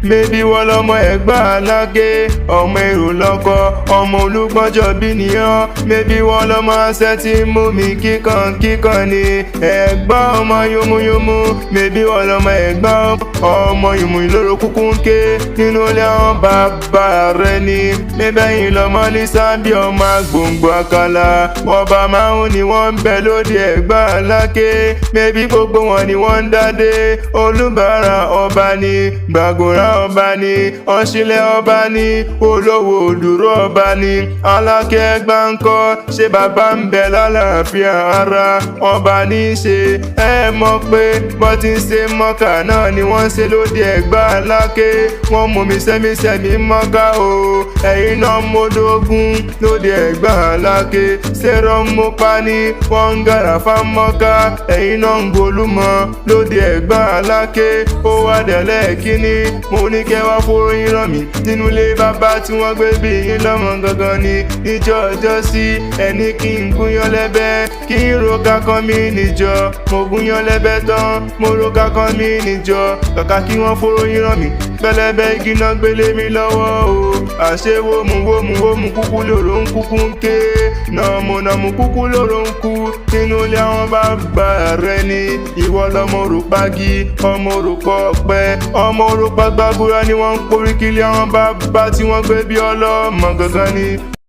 mébí wọ́n lọ́mọ Ẹ̀gbá Alake, ọmọ èrò lọ́kọ, ọmọ olúgbọ́njọ́ bí nìyàn, mébí wọ́n lọ́mọ aṣẹ́ tí mú mi kíkan ni Ẹ̀gbá ọmọ yomuyomu, mébí wọ́n lọ́mọ Ẹ̀gbá ọmọ ìmú ìlóró kúkú ń ké nínú ilé àwọn bàbá rẹ̀ ni mébẹ́yìn lọ́mọ ní sábì ọmọ agbòǹgbò àkàlà, ọba márùn ni wọ́n ń bẹ lóde Ẹ̀gbá Alake, mébí gbogbo wọn ni wọ́n ń dádé, olúbàárà ọba ni, gbàgòrà ọba ni, ọ̀ṣìlẹ̀ ọba ni, olówó òdúró ọba ni, Alake Ẹ̀gbá ńkọ́, ṣé bàbá ń bẹ lálàáfíà ara, ọba ní í ṣe, ẹ mọ̀ pé bọ́ ti ń ṣe mọ́kà náà ni wọ́n ń ṣe lóde Ẹ̀gbá Alake, wọ́n mú mi sẹ́mi mọ́kà o, ẹ̀yin náà mọ́dógún lóde Ẹ̀gbá Alake, ṣèrò mú pa ni wọ́n ń gàrà fá mọ́kà, ẹ̀yin náà ń golúmọ lóde Ẹ̀gbá Alake, ó wá dẹ̀lẹ́ kíní mo ní kẹ́ wá fóyín ràn mí nínú ilé bàbá tí wọ́n gbé bí yín lọ́mọ gangan ni níjọ́ ọjọ́ sí ẹni kí n gúnyán lẹ́bẹ́ kí n roka kan mí níjọ́ mo gúnyán lẹ́bẹ́ tán mo roka kan mí níjọ́ kàkà kí wọ́n fóyín ràn mí pẹlẹbẹ igi náà gbélé mi lọ́wọ́ o àṣé wómù kúkú lòrò ń kúkú ń ké nàmú kúkú lòrò ń kú nínú ilé àwọn bàbá rẹ ni ìwọ lọmọ òrùpagi ọmọ òrùpọ̀ ọ̀pẹ ọmọ òrùpọ̀ gbàgbúra ni wọ́n ń porí kílé àwọn bàbá tí wọ́n gbé bí ọlọ́mọ gangan ni